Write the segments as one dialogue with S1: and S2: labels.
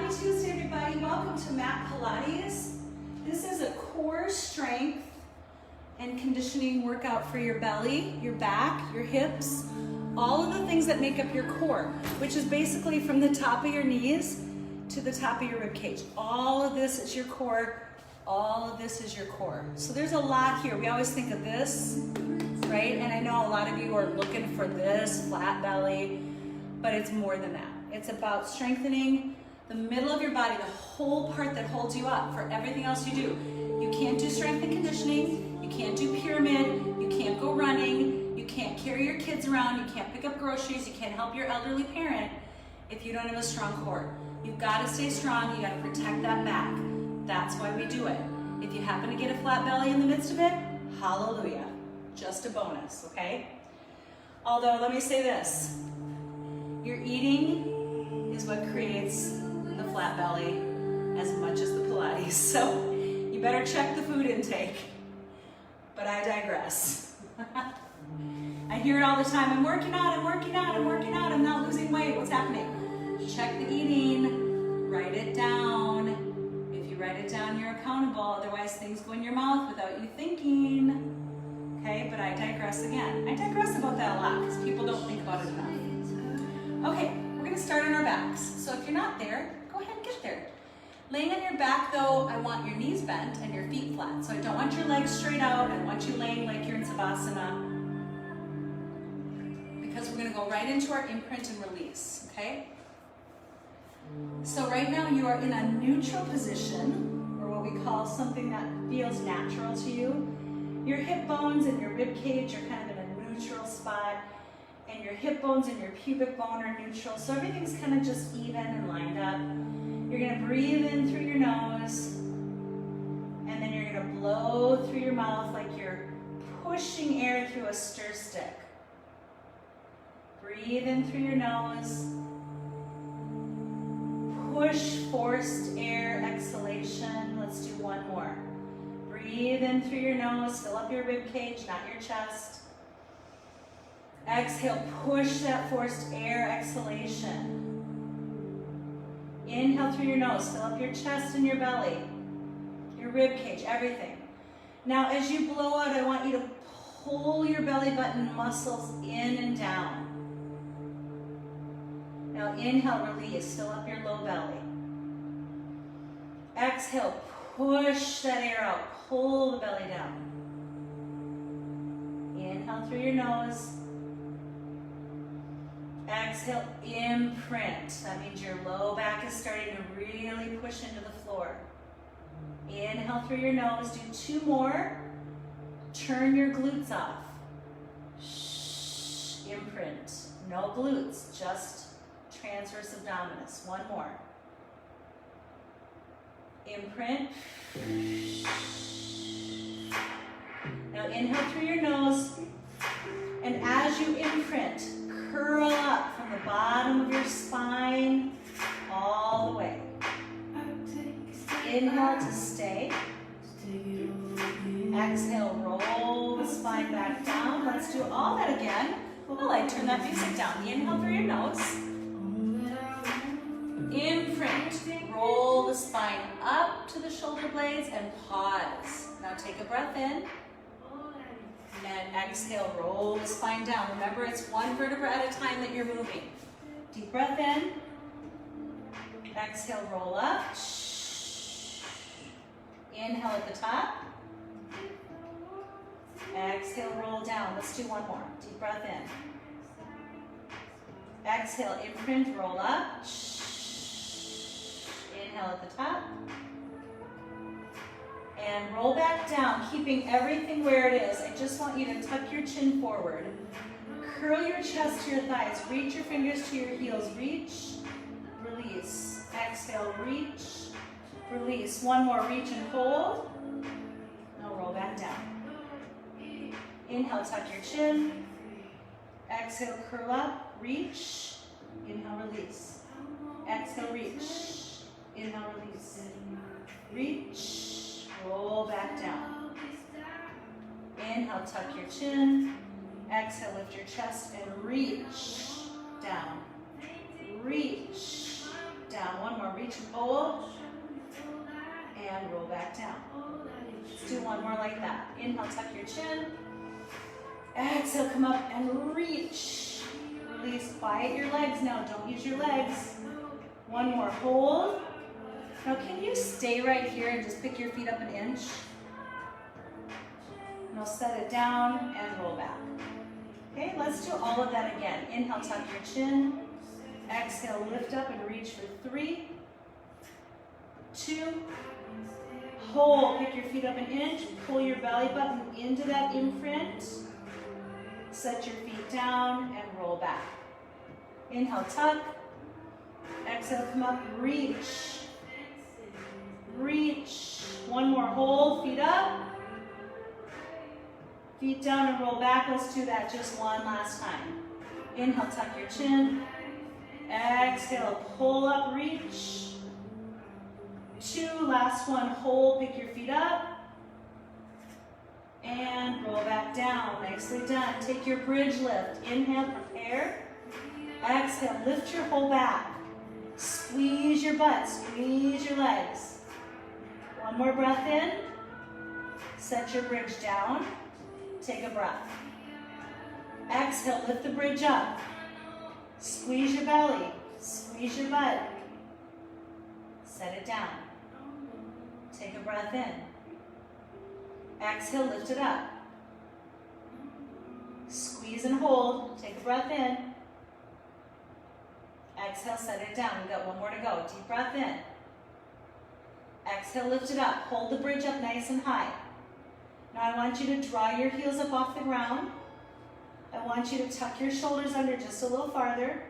S1: Happy Tuesday, everybody. Welcome to Mat Pilates. This is a core strength and conditioning workout for your belly, your back, your hips, all of the things that make up your core, which is basically from the top of your knees to the top of your rib cage. All of this is your core. All of this is your core. So there's a lot here. We always think of this, right? And I know a lot of you are looking for this flat belly, but it's more than that. It's about strengthening the middle of your body, the whole part that holds you up for everything else you do. You can't do strength and conditioning. You can't do pyramid. You can't go running. You can't carry your kids around. You can't pick up groceries. You can't help your elderly parent if you don't have a strong core. You've got to stay strong. You got to protect that back. That's why we do it. If you happen to get a flat belly in the midst of it, hallelujah. Just a bonus, okay? Although, let me say this. Your eating is what creates the flat belly as much as the Pilates. So you better check the food intake. But I digress. I hear it all the time. I'm working out, I'm not losing weight. What's happening? Check the eating, write it down. If you write it down, you're accountable. Otherwise, things go in your mouth without you thinking. Okay, but I digress again. I digress about that a lot because people don't think about it enough. Okay, we're gonna start on our backs. So if you're not there, go ahead and get there. Laying on your back though, I want your knees bent and your feet flat. So I don't want your legs straight out. I want you laying like you're in Savasana. Because we're gonna go right into our imprint and release, okay? So right now you are in a neutral position, or what we call something that feels natural to you. Your hip bones and your rib cage are kind of in a neutral spot. And your hip bones and your pubic bone are neutral. So everything's kind of just even and lined up. You're gonna breathe in through your nose. And then you're gonna blow through your mouth like you're pushing air through a stir stick. Breathe in through your nose. Push forced air exhalation. Let's do one more. Breathe in through your nose, fill up your rib cage, not your chest. Exhale, push that forced air exhalation. Inhale through your nose, fill up your chest and your belly, your rib cage, everything. Now as you blow out, I want you to pull your belly button muscles in and down. Now inhale, release, fill up your low belly. Exhale, push that air out, pull the belly down. Inhale through your nose. Exhale, imprint. That means your low back is starting to really push into the floor. Inhale through your nose, do two more. Turn your glutes off. Shh, imprint. No glutes, just transverse abdominis. One more. Imprint. Now inhale through your nose, and as you imprint, curl up from the bottom of your spine all the way. Inhale to stay. Exhale, roll the spine back down. Let's do all that again. While I turn that music down. Inhale through your nose. Imprint. Roll the spine up to the shoulder blades and pause. Now take a breath in. And exhale, roll the spine down. Remember, it's one vertebra at a time that you're moving. Deep breath in. Exhale, roll up. Inhale at the top. Exhale, roll down. Let's do one more. Deep breath in. Exhale, imprint, roll up. Inhale at the top. And roll back down, keeping everything where it is. I just want you to tuck your chin forward. Curl your chest to your thighs. Reach your fingers to your heels. Reach, release. Exhale, reach, release. One more, reach and hold. Now roll back down. Inhale, tuck your chin. Exhale, curl up, reach. Inhale, release. Exhale, reach. Inhale, release. Reach. Roll back down. Inhale, tuck your chin. Exhale, lift your chest and reach down. Reach down. One more, reach reach and hold. And roll back down. Let's do one more like that. Inhale, tuck your chin. Exhale, come up and reach. Release, quiet your legs now. Don't use your legs. One more, hold. Now can you stay right here and just pick your feet up an inch? Now set it down and roll back. Okay, let's do all of that again. Inhale, tuck your chin. Exhale, lift up and reach for 3, 2, hold. Pick your feet up an inch. Pull your belly button into that imprint. Set your feet down and roll back. Inhale, tuck. Exhale, come up, reach. Reach. One more, hold, feet up. Feet down and roll back. Let's do that just one last time. Inhale, tuck your chin. Exhale, pull up, reach. 2, last one, hold, pick your feet up. And roll back down. Nicely done. Take your bridge lift. Inhale, prepare. Exhale, lift your whole back. Squeeze your butt, squeeze your legs. One more breath in. Set your bridge down. Take a breath. Exhale, lift the bridge up. Squeeze your belly, squeeze your butt. Set it down. Take a breath in. Exhale, lift it up. Squeeze and hold. Take a breath in. Exhale, set it down. We've got one more to go. Deep breath in. Exhale, lift it up. Hold the bridge up nice and high. Now I want you to draw your heels up off the ground. I want you to tuck your shoulders under just a little farther.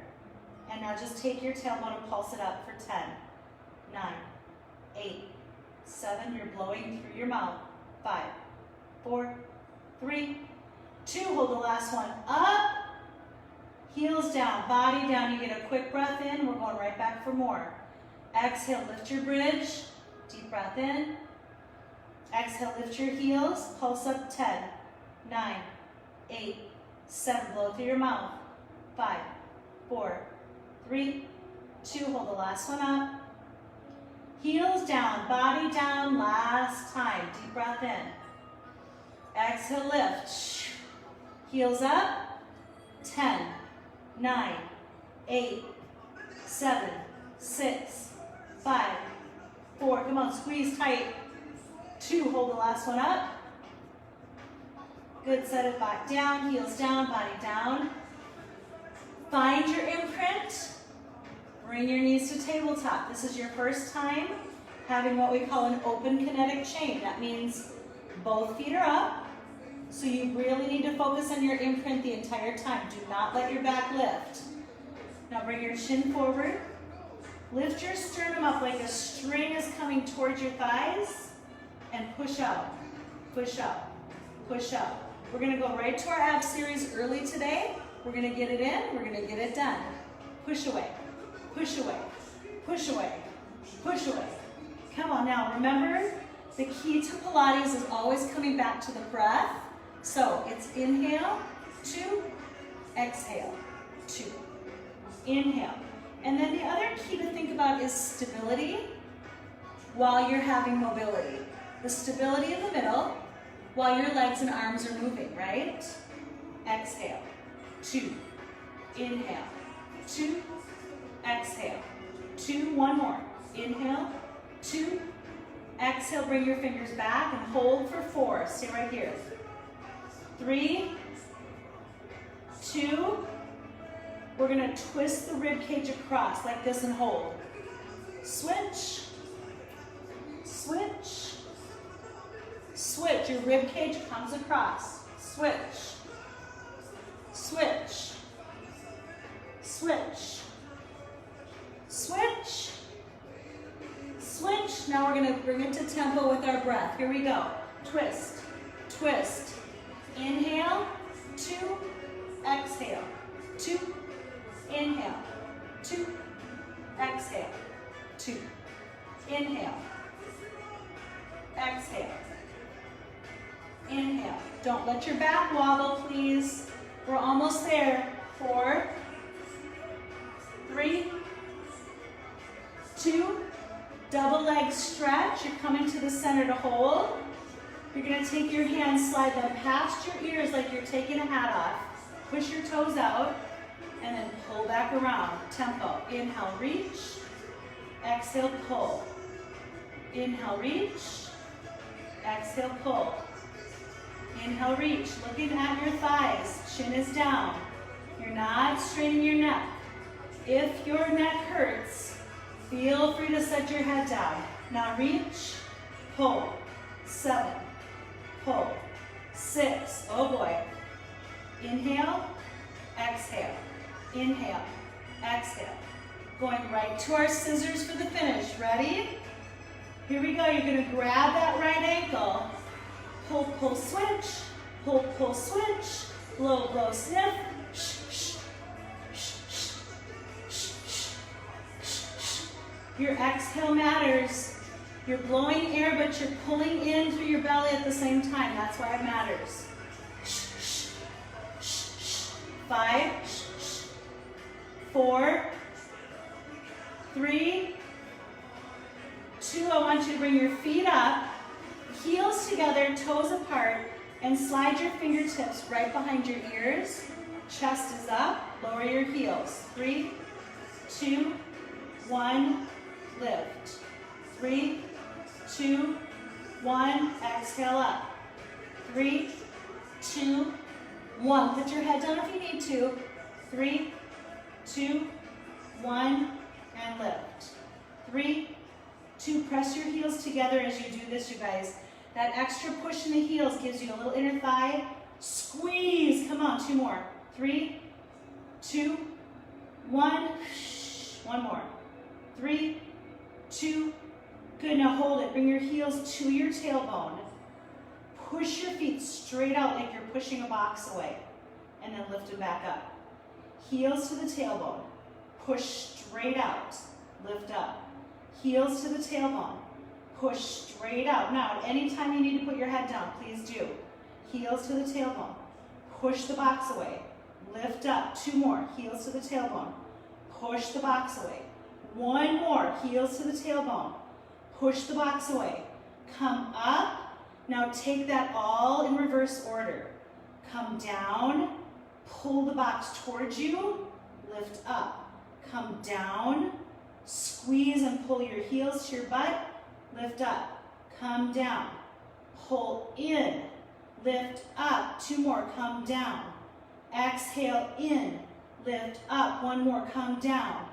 S1: And now just take your tailbone and pulse it up for 10, 9, 8, 7. You're blowing through your mouth. 5, 4, 3, 2. Hold the last one. Up. Heels down, body down. You get a quick breath in. We're going right back for more. Exhale, lift your bridge. Deep breath in. Exhale, lift your heels. Pulse up 10, 9, 8, 7. Blow through your mouth. 5, 4, 3, 2. Hold the last one up. Heels down, body down. Last time. Deep breath in. Exhale, lift. Heels up. 10, 9, 8, 7, 6, 5, 4. Come on, squeeze tight. 2, hold the last one up. Good, set it back down, heels down, body down. Find your imprint. Bring your knees to tabletop. This is your first time having what we call an open kinetic chain. That means both feet are up. So you really need to focus on your imprint the entire time. Do not let your back lift. Now bring your chin forward. Lift your sternum up like a string is coming towards your thighs. And push out, push out, push out. We're going to go right to our ab series early today. We're going to get it in. We're going to get it done. Push away, push away, push away, push away. Come on now. Remember, the key to Pilates is always coming back to the breath. So it's inhale, 2, exhale, 2. Inhale. And then the other key to think about is stability while you're having mobility. The stability in the middle while your legs and arms are moving, right? Exhale, 2. Inhale, 2. Exhale, 2. One more. Inhale, 2. Exhale, bring your fingers back and hold for 4. Stay right here. 3, 2. We're going to twist the rib cage across like this and hold. Switch. Switch. Switch. Your rib cage comes across. Switch. Switch. Switch. Switch. Switch. Now we're going to bring it to tempo with our breath. Here we go. Twist. Twist. Inhale. 2. Exhale. 2. Inhale. 2. Exhale. 2. Inhale. Exhale. Inhale. Don't let your back wobble, please. We're almost there. 4, 3, 2, Double leg stretch. You're coming to the center to hold. You're gonna take your hands, slide them past your ears like you're taking a hat off. Push your toes out, and then pull back around. Tempo. Inhale, reach. Exhale, pull. Inhale, reach. Exhale, pull. Inhale, reach. Looking at your thighs. Chin is down. You're not straining your neck. If your neck hurts, feel free to set your head down. Now reach, pull. 7, pull. 6, oh boy. Inhale, exhale. Inhale, exhale. Going right to our scissors for the finish. Ready? Here we go. You're going to grab that right ankle. Pull, pull, switch. Pull, pull, switch. Blow, blow, sniff. Shh, shh. Shh, shh. Shh, shh. Shh, shh. Your exhale matters. You're blowing air, but you're pulling in through your belly at the same time. That's why it matters. Shh, shh. Shh, shh. 5, shh, shh. 4, 3, 2. I want you to bring your feet up, heels together, toes apart, and slide your fingertips right behind your ears. Chest is up, lower your heels. 3, 2, 1, lift. 3, 2, 1, exhale up. 3, 2, 1. Put your head down if you need to. 3, 2, 1, and lift. 3, 2, press your heels together as you do this, you guys. That extra push in the heels gives you a little inner thigh. Squeeze. Come on, 2 more. 3, 2, 1. One more. 3, 2. Good, now hold it. Bring your heels to your tailbone. Push your feet straight out like you're pushing a box away. And then lift them back up. Heels to the tailbone. Push straight out. Lift up. Heels to the tailbone. Push straight out. Now, anytime you need to put your head down, please do. Heels to the tailbone. Push the box away. Lift up. 2 more. Heels to the tailbone. Push the box away. 1 more. Heels to the tailbone. Push the box away. Come up. Now take that all in reverse order. Come down. Pull the box towards you. Lift up. Come down. Squeeze and pull your heels to your butt. Lift up. Come down. Pull in. Lift up. 2 more. Come down. Exhale in. Lift up. 1 more. Come down.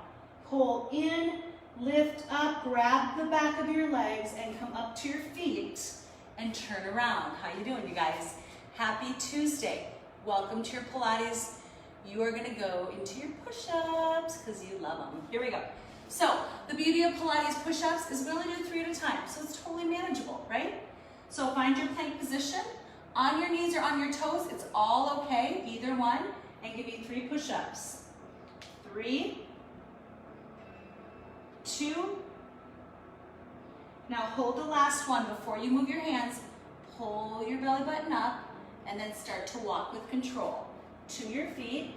S1: Pull in. Lift up. Grab the back of your legs and come up to your feet and turn around. How you doing, you guys? Happy Tuesday. Welcome to your Pilates. You are going to go into your push-ups because you love them. Here we go. So the beauty of Pilates push-ups is we only do 3 at a time, so it's totally manageable, right? So find your plank position. On your knees or on your toes, it's all okay, either one, and give you 3 push-ups. 3, 2. Now hold the last one. Before you move your hands, pull your belly button up and then start to walk with control. To your feet,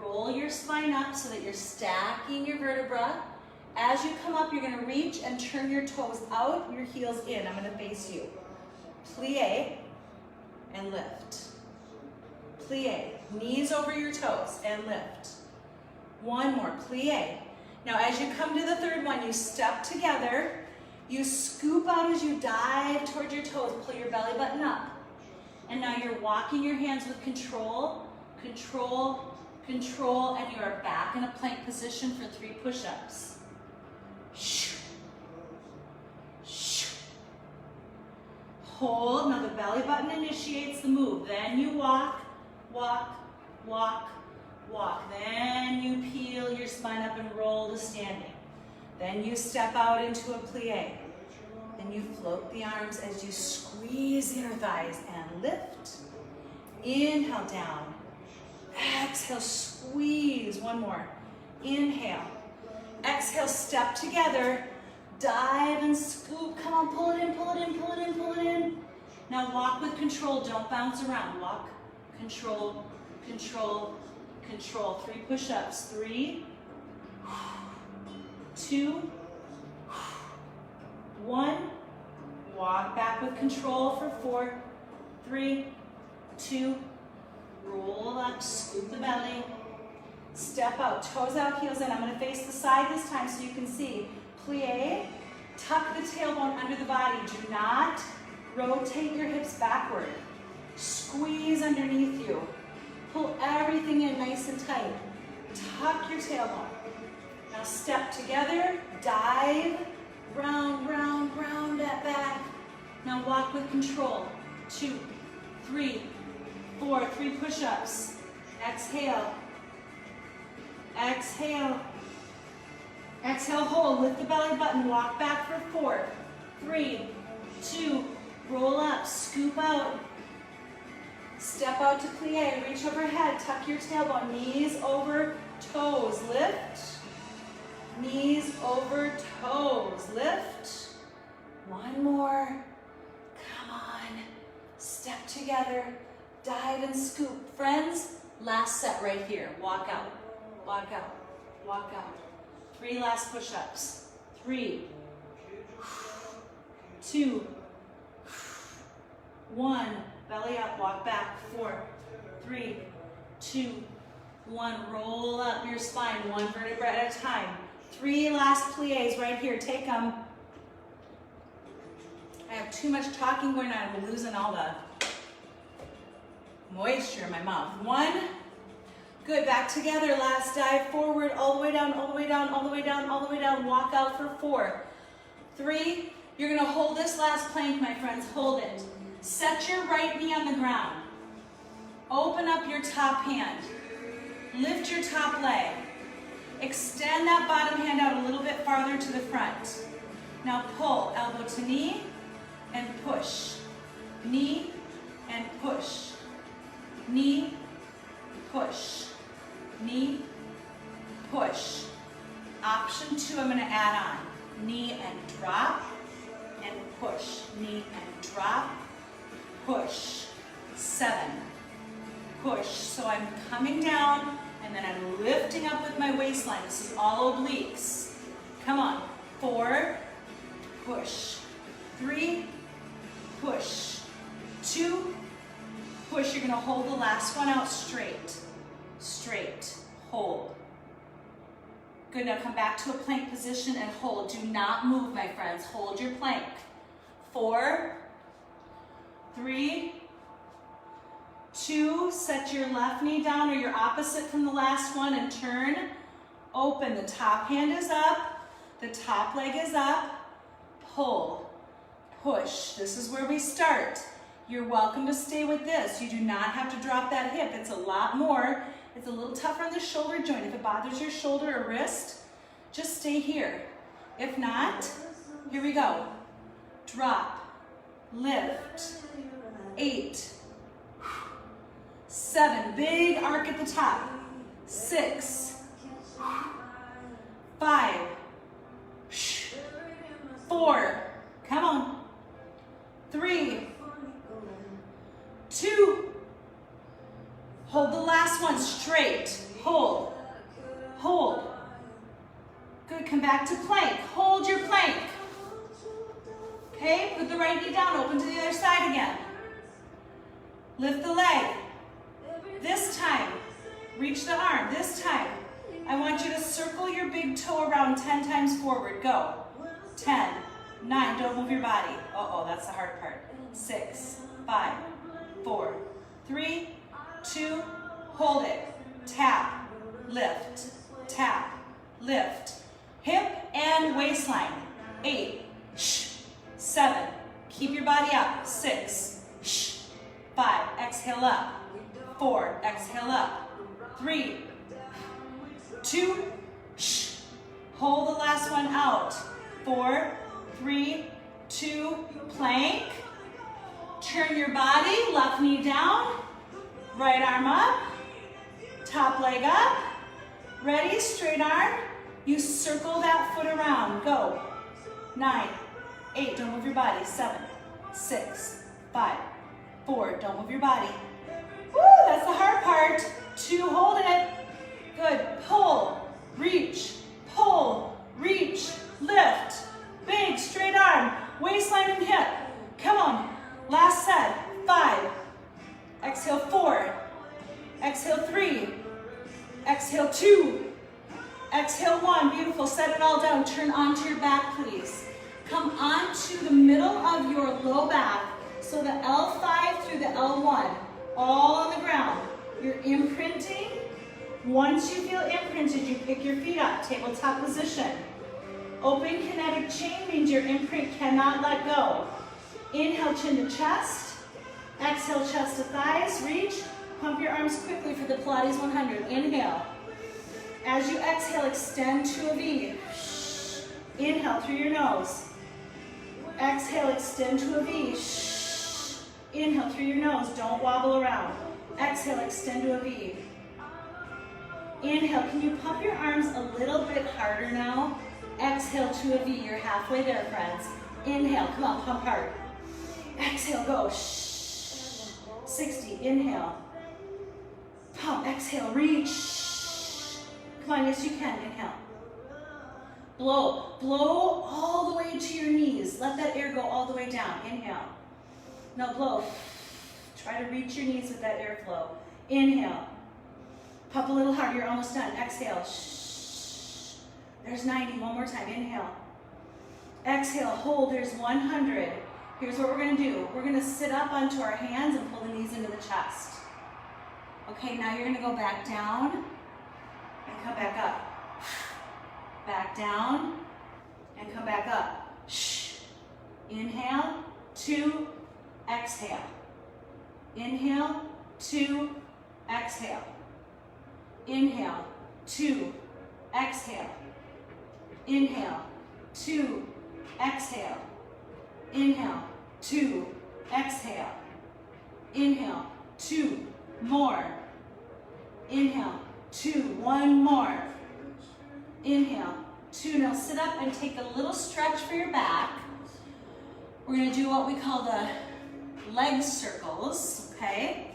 S1: roll your spine up so that you're stacking your vertebra. As you come up, you're gonna reach and turn your toes out, your heels in. I'm gonna face you. Plie and lift. Plie, knees over your toes and lift. 1 more, plie. Now as you come to the 3rd one, you step together, you scoop out as you dive toward your toes, pull your belly button up. And now you're walking your hands with control, control, control, and you are back in a plank position for 3 push-ups. Hold, now the belly button initiates the move. Then you walk, walk, walk, walk. Then you peel your spine up and roll to standing. Then you step out into a plie. Then you float the arms as you squeeze the inner thighs and lift. Inhale down. Exhale, squeeze. 1 more. Inhale. Exhale, step together. Dive and scoop. Come on, pull it in, pull it in, pull it in, pull it in. Now walk with control. Don't bounce around. Walk, control, control, control. 3 push-ups. 3, 2, 1. Walk back with control for 4, 3, 2. Roll up, scoop the belly. Step out, toes out, heels in. I'm going to face the side this time so you can see. Plie, tuck the tailbone under the body. Do not rotate your hips backward. Squeeze underneath you. Pull everything in nice and tight. Tuck your tailbone. Now step together, dive, round, round, round that back. Now walk with control. 2, 3, 4, 3 push-ups. Exhale. Exhale. Exhale, hold. Lift the belly button. Walk back for 4, 3, 2. Roll up. Scoop out. Step out to plie. Reach overhead. Tuck your tailbone. Knees over toes. Lift. Knees over toes. Lift. One more. Come on. Step together. Dive and scoop. Friends, last set right here. Walk out. Walk out. Walk out. 3 last push-ups. 3, 2, 1. Belly up. Walk back. 4, 3, 2, 1. Roll up your spine. 1 vertebra at a time. 3 last plies right here. Take them. I have too much talking going on. I'm losing all the moisture in my mouth. 1. Good. Back together. Last dive forward. All the way down, all the way down, all the way down, all the way down. Walk out for 4, 3. You're going to hold this last plank, my friends. Hold it. Set your right knee on the ground. Open up your top hand. Lift your top leg. Extend that bottom hand out a little bit farther to the front. Now pull, elbow to knee and push. Knee and push. Knee, push. Knee, push. Option 2, I'm going to add on. Knee and drop and push. Knee and drop, push. 7, push. So I'm coming down and then I'm lifting up with my waistline. This is all obliques. Come on. 4, push. 3, push. 2, push. You're going to hold the last one out straight. Straight. Hold. Good. Now come back to a plank position and hold. Do not move, my friends. Hold your plank. 4, 3, 2, set your left knee down or your opposite from the last one and turn. Open. The top hand is up. The top leg is up. Pull. Push. This is where we start. You're welcome to stay with this. You do not have to drop that hip. It's a lot more. It's a little tougher on the shoulder joint. If it bothers your shoulder or wrist, just stay here. If not, here we go. Drop. Lift. 8. 7. Big arc at the top. 6. 5. 4. Come on. 3. 2. Hold the last one straight. Hold. Hold. Good. Come back to plank. Hold your plank. Okay, put the right knee down. Open to the other side again. Lift the leg. This time, reach the arm. This time, I want you to circle your big toe around 10 times forward. Go. 10, 9, don't move your body. Uh-oh, that's the hard part. 6, 5, 4, 3, 2, hold it. Tap, lift, tap, lift. Hip and waistline. 8, 7, keep your body up. 6, 5, exhale up. 4, exhale up. 3, 2, hold the last one out. 4, 3, 2, plank. Turn your body, left knee down, right arm up, top leg up. Ready, straight arm. You circle that foot around. Go. 9, 8, don't move your body. 7, 6, 5, 4, don't move your body. Woo, that's the hard part. 2, hold it. Good. Pull, reach, lift. Big straight arm. Exhale, one, beautiful. Set it all down. Turn onto your back, please. Come onto the middle of your low back. So the L5 through the L1, all on the ground. You're imprinting. Once you feel imprinted, you pick your feet up, tabletop position. Open kinetic chain means your imprint cannot let go. Inhale, chin to chest. Exhale, chest to thighs. Reach. Pump your arms quickly for the Pilates 100. Inhale. As you exhale, extend to a V. Inhale through your nose. Exhale, extend to a V. Inhale through your nose. Don't wobble around. Exhale, extend to a V. Inhale. Can you pump your arms a little bit harder now? Exhale to a V. You're halfway there, friends. Inhale. Come on, pump hard. Exhale, go. 60. Inhale. Pump. Exhale. Reach. Come on, yes you can. Inhale. Blow. Blow all the way to your knees. Let that air go all the way down. Inhale. Now blow. Try to reach your knees with that airflow. Inhale. Pump a little harder. You're almost done. Exhale. There's 90. One more time. Inhale. Exhale. Hold. There's 100. Here's what we're going to do. We're going to sit up onto our hands and pull the knees into the chest. Okay, now you're going to go back down and come back up. Back down and come back up. Inhale, 2, exhale. Inhale, 2, exhale. Inhale, 2, exhale. Inhale, 2, exhale. Inhale, 2, exhale. Inhale, 2, more. Inhale, 2, one more. Inhale, 2. Now sit up and take a little stretch for your back. We're going to do what we call the leg circles, okay?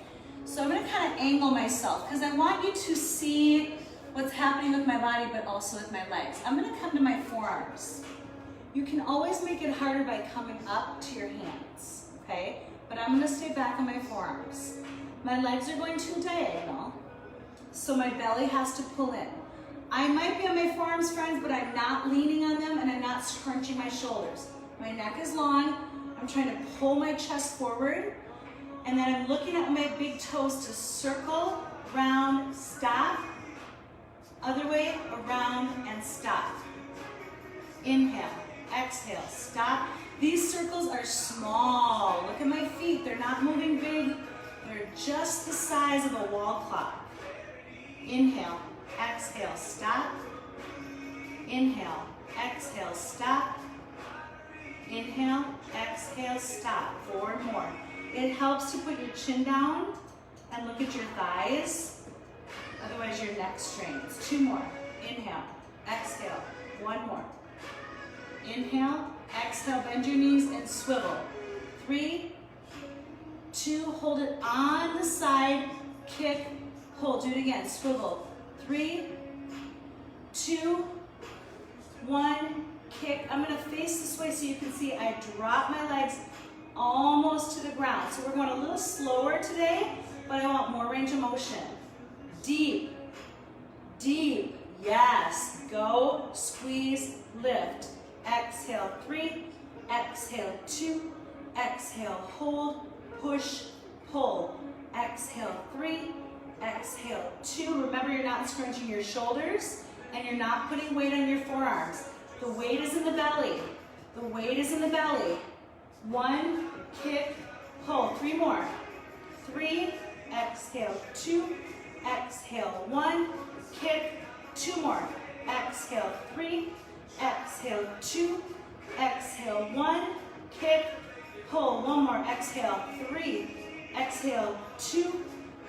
S1: So I'm going to kind of angle myself because I want you to see what's happening with my body but also with my legs. I'm going to come to my forearms. You can always make it harder by coming up to your hands, okay? But I'm going to stay back on my forearms. My legs are going to diagonal, so my belly has to pull in. I might be on my forearms, friends, but I'm not leaning on them and I'm not scrunching my shoulders. My neck is long. I'm trying to pull my chest forward, and then I'm looking at my big toes to circle, round, stop. Other way, around, and stop. Inhale, exhale, stop. These circles are small. Look at my feet. They're not moving big. They're just the size of a wall clock. Inhale, exhale, stop. Inhale, exhale, stop. Inhale, exhale, stop. 4 more. It helps to put your chin down and look at your thighs. Otherwise your neck strains. 2 more. Inhale, exhale. 1 more. Inhale, exhale, bend your knees and swivel. 3, 2, hold it on the side, kick, hold. Do it again, swivel. 3, 2, 1, kick. I'm going to face this way so you can see I drop my legs almost to the ground. So we're going a little slower today, but I want more range of motion. Deep, deep, yes. Go, squeeze, lift. Exhale, 3, exhale, 2, exhale, hold, push, pull. Exhale, 3, exhale, 2. Remember, you're not scrunching your shoulders and you're not putting weight on your forearms. The weight is in the belly. The weight is in the belly. 1, kick, pull. 3 more. 3, exhale, 2, exhale, 1, kick, 2 more. Exhale, 3, exhale, 2, exhale, 1, kick, pull. 1 more. Exhale, 3, exhale, 2,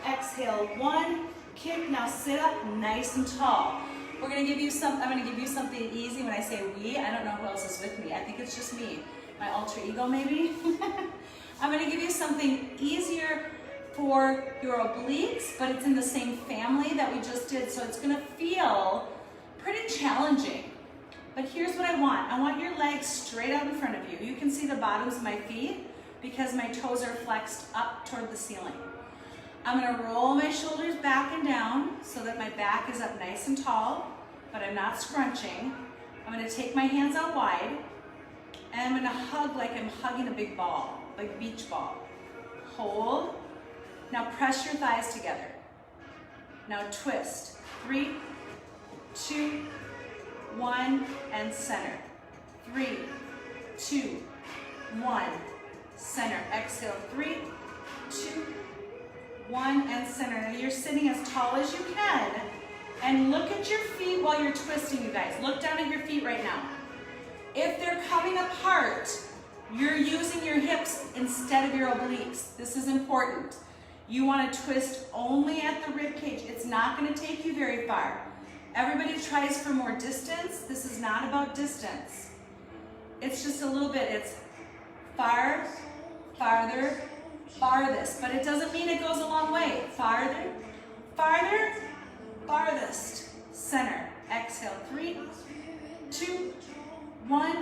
S1: exhale, 1, kick. Now sit up nice and tall. We're gonna give you I'm gonna give you something easy. When I say we, I don't know who else is with me. I think it's just me, my alter ego maybe. I'm gonna give you something easier for your obliques, but it's in the same family that we just did, so it's gonna feel pretty challenging. But here's what I want. I want your legs straight out in front of you. You can see the bottoms of my feet because my toes are flexed up toward the ceiling. I'm gonna roll my shoulders back and down so that my back is up nice and tall. but I'm not scrunching. I'm gonna take my hands out wide, and I'm gonna hug like I'm hugging a big ball, like a beach ball. Hold. Now press your thighs together. Now twist. 3, 2, 1, and center. 3, 2, 1, center. Exhale. 3, 2, 1, and center. Now you're sitting as tall as you can. And look at your feet while you're twisting, you guys. Look down at your feet right now. If they're coming apart, you're using your hips instead of your obliques. This is important. You want to twist only at the rib cage. It's not going to take you very far. Everybody tries for more distance. This is not about distance. It's just a little bit. It's far, farther, farthest. But it doesn't mean it goes a long way. Farther, farther, farthest. Center. Exhale. 3, 2, 1.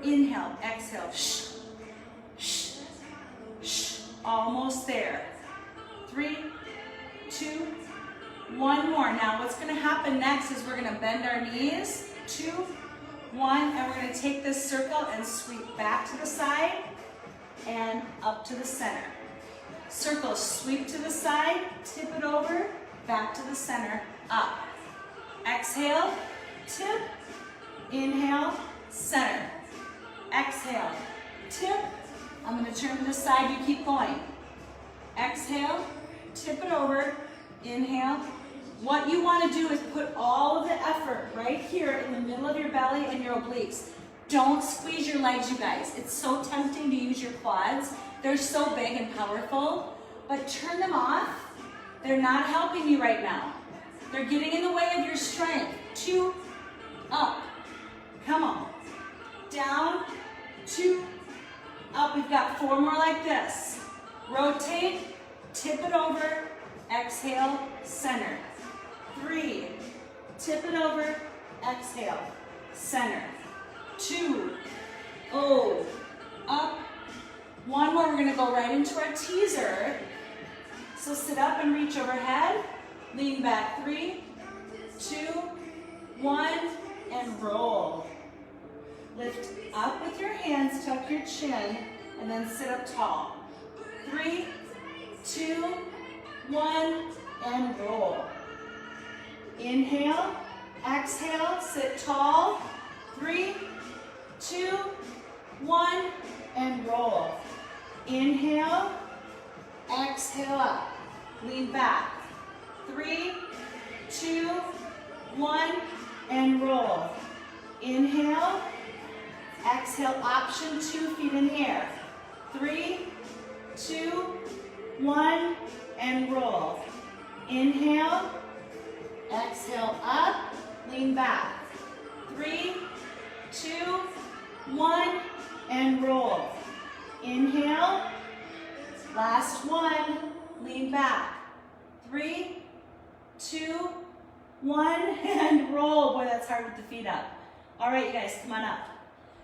S1: Inhale. Exhale. Shh. Shh. Shh. Almost there. 3, 2, 1 more. Now what's going to happen next is we're going to bend our knees. 2, 1, and we're going to take this circle and sweep back to the side and up to the center. Circle, sweep to the side, tip it over, back to the center, up. Exhale, tip, inhale, center. Exhale, tip. I'm going to turn to the side, you keep going. Exhale, tip it over, inhale. What you want to do is put all of the effort right here in the middle of your belly and your obliques. Don't squeeze your legs, you guys. It's so tempting to use your quads. They're so big and powerful, but turn them off. They're not helping you right now. They're getting in the way of your strength. 2, up. Come on. Down, 2, up. We've got 4 more like this. Rotate, tip it over, exhale, center. 3, tip it over, exhale, center. 2, oh, up. 1 more, we're gonna go right into our teaser. So sit up and reach overhead, lean back. 3, 2, 1, and roll. Lift up with your hands, tuck your chin, and then sit up tall. 3, 2, 1, and roll. Inhale, exhale, sit tall. 3, 2, 1, and roll. Inhale, exhale up. Lean back. 3, 2, 1, and roll. Inhale, exhale, option 2 feet in the air. 3, 2, 1, and roll. Inhale, exhale up, lean back. 3, 2, 1, and roll. Inhale, last one, lean back. 3, 2, 1, and roll. Boy, that's hard with the feet up. All right, you guys, come on up.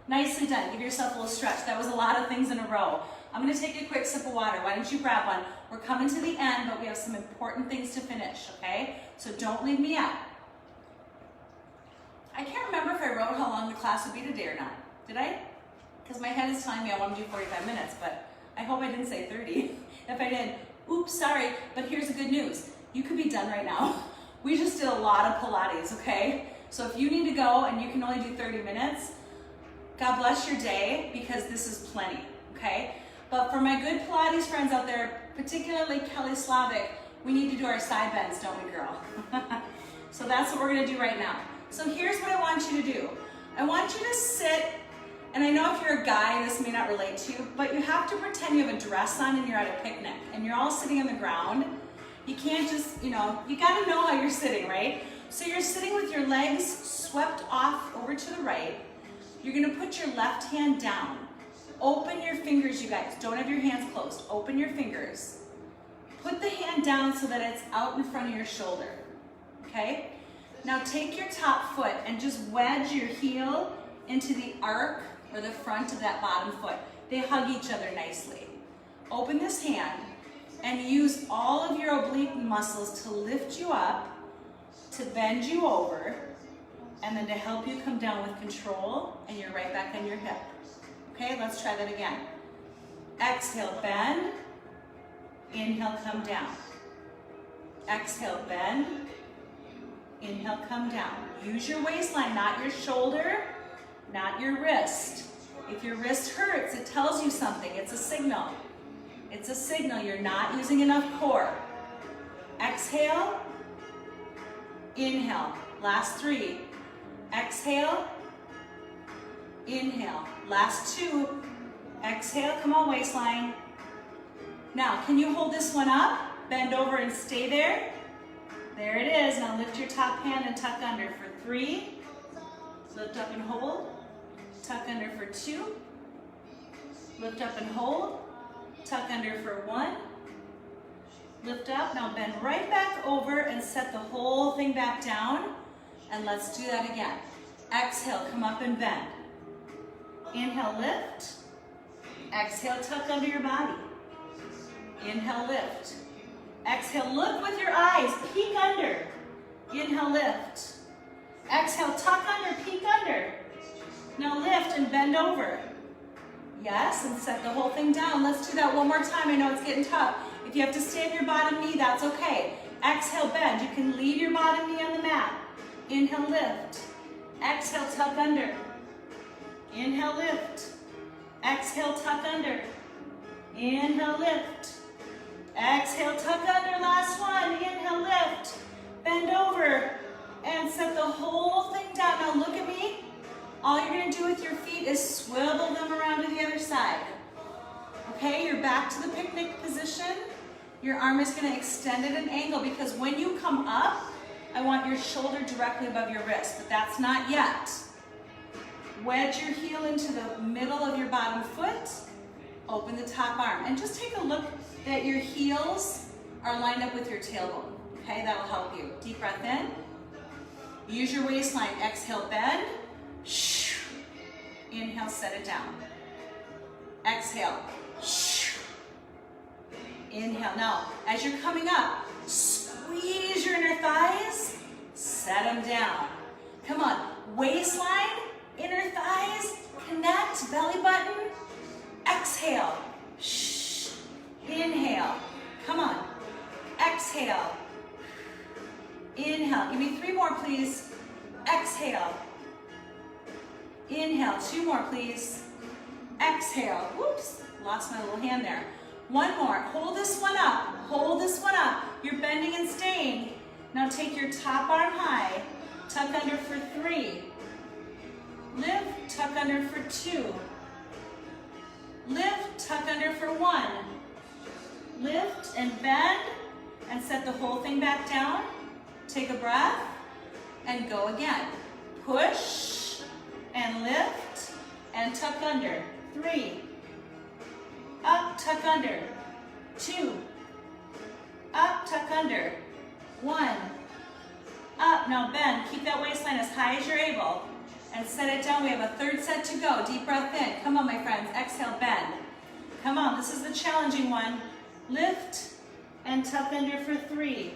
S1: Nicely done. Give yourself a little stretch. That was a lot of things in a row. I'm going to take a quick sip of water. Why don't you grab one? We're coming to the end, but we have some important things to finish, okay? So don't leave me out. I can't remember if I wrote how long the class would be today or not. Did I? Because my head is telling me I want to do 45 minutes, but I hope I didn't say 30. If I did, oops, sorry. But here's the good news. You could be done right now. We just did a lot of Pilates, okay? So if you need to go and you can only do 30 minutes, God bless your day, because this is plenty, okay? But for my good Pilates friends out there, particularly Kelly Slavic, we need to do our side bends, don't we, girl? So that's what we're gonna do right now. So here's what I want you to do. I want you to sit, and I know if you're a guy, this may not relate to you, but you have to pretend you have a dress on and you're at a picnic, and you're all sitting on the ground. You can't just, you gotta know how you're sitting, right? So you're sitting with your legs swept off over to the right. You're gonna put your left hand down. Open your fingers, you guys. Don't have your hands closed. Open your fingers. Put the hand down so that it's out in front of your shoulder, okay? Now take your top foot and just wedge your heel into the arc or the front of that bottom foot. They hug each other nicely. Open this hand and use all of your oblique muscles to lift you up, to bend you over, and then to help you come down with control, and you're right back on your hip. Okay, let's try that again. Exhale, bend. Inhale, come down. Exhale, bend. Inhale, come down. Use your waistline, not your shoulder, not your wrist. If your wrist hurts, it tells you something. It's a signal. It's a signal you're not using enough core. Exhale. Inhale. Last 3. Exhale. Inhale. Last 2. Exhale. Come on, waistline. Now, can you hold this one up? Bend over and stay there. There it is. Now lift your top hand and tuck under for 3. Lift up and hold. Tuck under for 2. Lift up and hold. Tuck under for 1. Lift up. Now bend right back over and set the whole thing back down. And let's do that again. Exhale, come up and bend. Inhale, lift. Exhale, tuck under your body. Inhale, lift. Exhale, look with your eyes, peek under. Inhale, lift. Exhale, tuck under, peek under. Now lift and bend over. Yes, and set the whole thing down. Let's do that one more time. I know it's getting tough. If you have to stay on your bottom knee, that's okay. Exhale, bend. You can leave your bottom knee on the mat. Inhale, lift. Exhale, tuck under. Inhale, lift. Exhale, tuck under. Inhale, lift. Exhale, tuck under. Last one. Inhale, lift. Bend over and set the whole thing down. Now look at me. All you're going to do with your feet is swivel them around to the other side. Okay, you're back to the picnic position. Your arm is going to extend at an angle because when you come up, I want your shoulder directly above your wrist, but that's not yet. Wedge your heel into the middle of your bottom foot. Open the top arm. And just take a look that your heels are lined up with your tailbone. Okay, that'll help you. Deep breath in. Use your waistline. Exhale, bend. Inhale, set it down. Exhale. Inhale. Now, as you're coming up, squeeze your inner thighs. Set them down. Come on. Waistline, inner thighs, connect, belly button. Exhale. Inhale. Come on. Exhale. Inhale. Give me 3 more, please. Exhale. Inhale. 2 more, please. Exhale. Whoops. Lost my little hand there. 1 more. Hold this one up. Hold this one up. You're bending and staying. Now take your top arm high. Tuck under for 3. Lift. Tuck under for 2. Lift. Tuck under for 1. Lift and bend and set the whole thing back down. Take a breath and go again. Push and lift and tuck under. 3. Up, tuck under. 2. Up, tuck under. 1. Up, now bend. Keep that waistline as high as you're able. And set it down. We have a 3rd set to go. Deep breath in. Come on, my friends. Exhale, bend. Come on, this is the challenging one. Lift and tuck under for 3.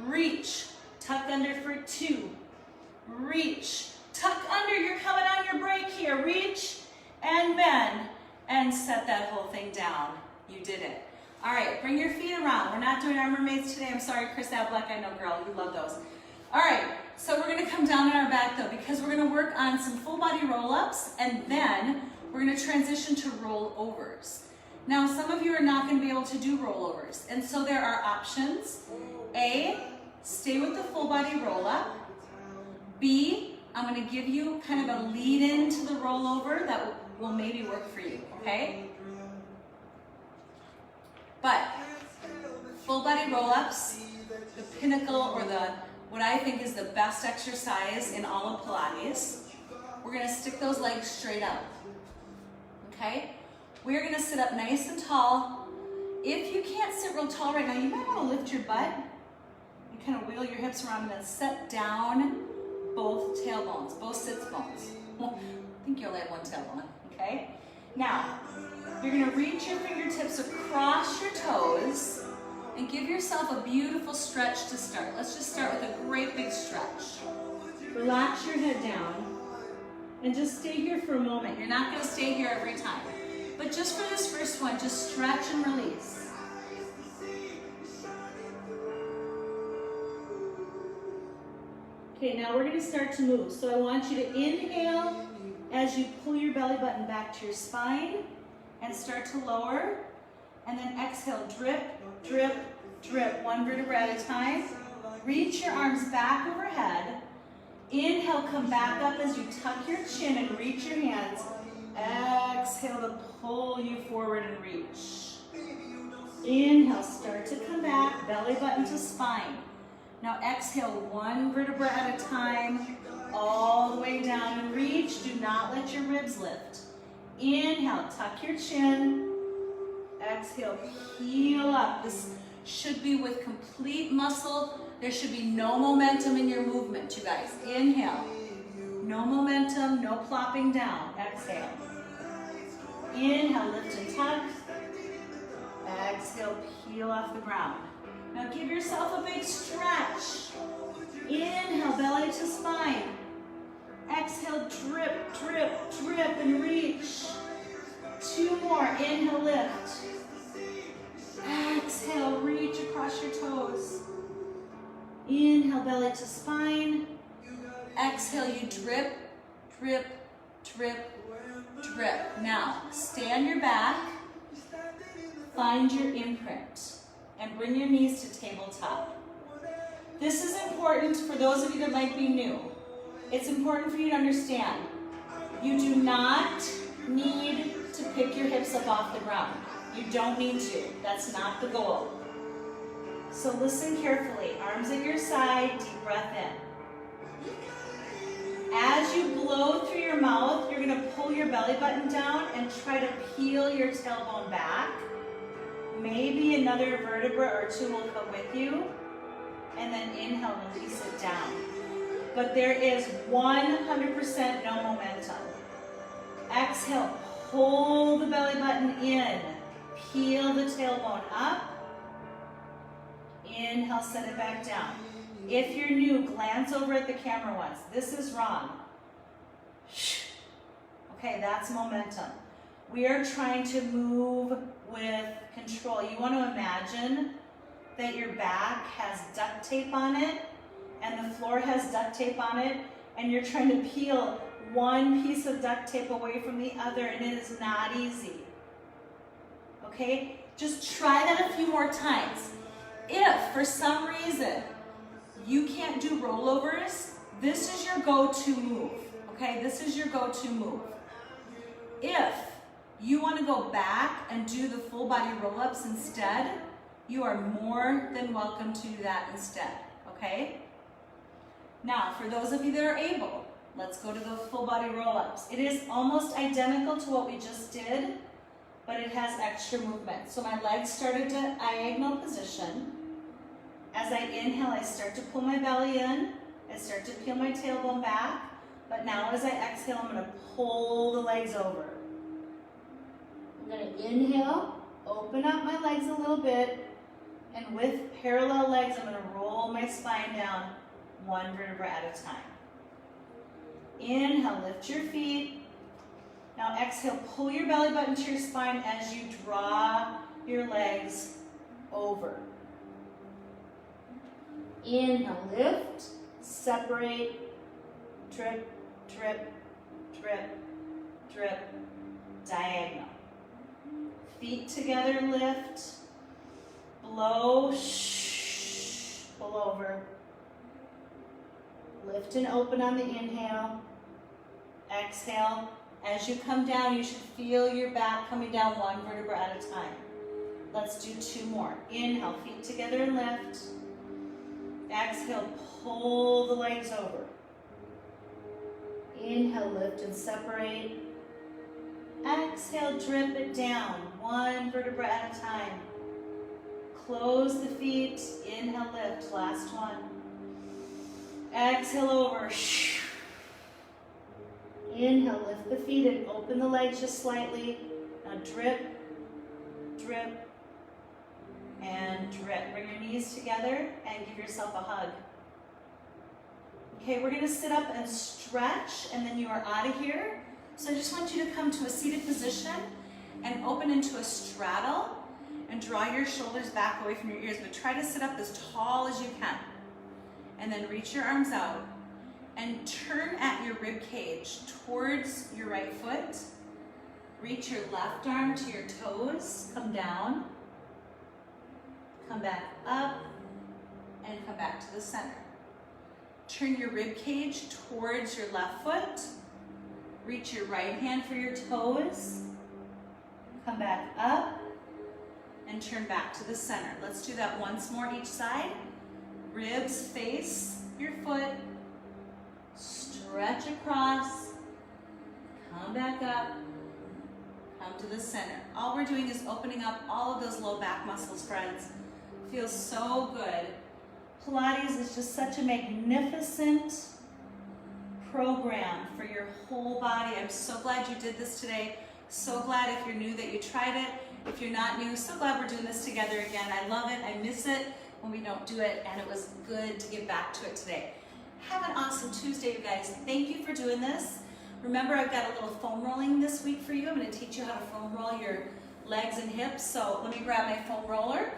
S1: Reach, tuck under for 2. Reach, tuck under. You're coming on your break here. Reach and bend and set that whole thing down. You did it. All right, bring your feet around. We're not doing our mermaids today. I'm sorry, Chris Ablack. I know, girl, you love those. All right, so we're going to come down on our back though because we're going to work on some full body roll-ups and then we're going to transition to rollovers. Now, some of you are not going to be able to do rollovers, and so there are options. A, stay with the full body roll-up. B, I'm going to give you kind of a lead-in to the rollover that will maybe work for you, okay? But full body roll-ups, the pinnacle or what I think is the best exercise in all of Pilates, we're going to stick those legs straight up, okay? We're going to sit up nice and tall. If you can't sit real tall right now, you might want to lift your butt. You kind of wheel your hips around and then set down both tailbones, both sits bones. I think you'll have one tailbone, okay? Now, you're going to reach your fingertips across your toes and give yourself a beautiful stretch to start. Let's just start with a great big stretch. Relax your head down and just stay here for a moment. You're not going to stay here every time. But just for this first one, just stretch and release. Okay, now we're going to start to move. So I want you to inhale as you pull your belly button back to your spine and start to lower. And then exhale, drip, drip, drip, one vertebra at a time. Reach your arms back overhead. Inhale, come back up as you tuck your chin and reach your hands. Exhale to pull you forward and reach. Inhale, start to come back, belly button to spine. Now exhale, one vertebra at a time, all the way down and reach. Do not let your ribs lift. Inhale, tuck your chin. Exhale, peel up. This should be with complete muscle. There should be no momentum in your movement, you guys. Inhale. No momentum, no plopping down. Exhale. Inhale, lift and tuck. Exhale, peel off the ground. Now give yourself a big stretch. Inhale, belly to spine. Exhale, drip, drip, drip, and reach. Two more. Inhale, lift. Exhale, reach across your toes. Inhale, belly to spine. Exhale, you drip, drip, drip, drip. Now, stay on your back. Find your imprint and bring your knees to tabletop. This is important for those of you that might be new. It's important for you to understand. You do not need to pick your hips up off the ground. You don't need to. That's not the goal. So listen carefully. Arms at your side, deep breath in. As you blow through your mouth, you're going to pull your belly button down and try to peel your tailbone back. Maybe another vertebra or two will come with you. And then inhale, release it down. But there is 100% no momentum. Exhale, pull the belly button in. Peel the tailbone up. Inhale, set it back down. If you're new, glance over at the camera once. This is wrong. Okay, that's momentum. We are trying to move with control. You want to imagine that your back has duct tape on it and the floor has duct tape on it, and you're trying to peel one piece of duct tape away from the other, and it is not easy. Okay? Just try that a few more times. If, for some reason, you can't do rollovers, this is your go-to move. Okay? This is your go-to move. If you want to go back and do the full body roll-ups instead, you are more than welcome to do that instead. Okay? Now, for those of you that are able, let's go to the full body roll-ups. It is almost identical to what we just did, but it has extra movement. So my legs started to diagonal position. As I inhale, I start to pull my belly in. I start to peel my tailbone back. But now as I exhale, I'm going to pull the legs over. I'm going to inhale, open up my legs a little bit, and with parallel legs, I'm going to roll my spine down one vertebra at a time. Inhale, lift your feet. Now exhale, pull your belly button to your spine as you draw your legs over. Inhale, lift, separate, drip, drip, drip, drip, diagonal. Feet together, lift, blow, pull over. Lift and open on the inhale. Exhale. As you come down, you should feel your back coming down one vertebra at a time. Let's do two more. Inhale, feet together and lift. Exhale, pull the legs over. Inhale, lift and separate. Exhale, drip it down, one vertebra at a time. Close the feet. Inhale, lift, last one. Exhale over. Inhale, lift the feet and open the legs just slightly. Now drip, drip, and drip. Bring your knees together and give yourself a hug. Okay, we're gonna sit up and stretch, and then you are out of here. So I just want you to come to a seated position and open into a straddle and draw your shoulders back away from your ears, but try to sit up as tall as you can. And then reach your arms out and turn at your rib cage towards your right foot. Reach your left arm to your toes, come down, come back up, and come back to the center. Turn your rib cage towards your left foot. Reach your right hand for your toes. Come back up and turn back to the center. Let's do that once more each side. Ribs face your foot. Stretch across. Come back up. Come to the center. All we're doing is opening up all of those low back muscles, friends. Feels so good. Pilates is just such a magnificent program for your whole body. I'm so glad you did this today. So glad if you're new that you tried it. If you're not new, so glad we're doing this together again. I love it. I miss it when we don't do it, and it was good to get back to it today. Have an awesome Tuesday, you guys. Thank you for doing this. Remember, I've got a little foam rolling this week for you. I'm going to teach you how to foam roll your legs and hips. So let me grab my foam roller.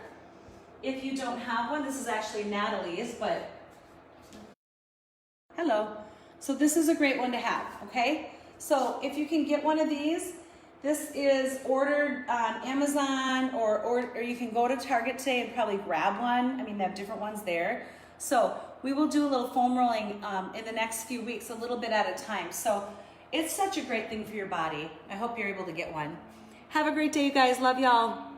S1: If you don't have one, this is actually Natalie's, but hello. So this is a great one to have, okay? So if you can get one of these, this is ordered on Amazon or you can go to Target today and probably grab one. I mean, they have different ones there. So we will do a little foam rolling in the next few weeks, a little bit at a time. So it's such a great thing for your body. I hope you're able to get one. Have a great day, you guys. Love y'all.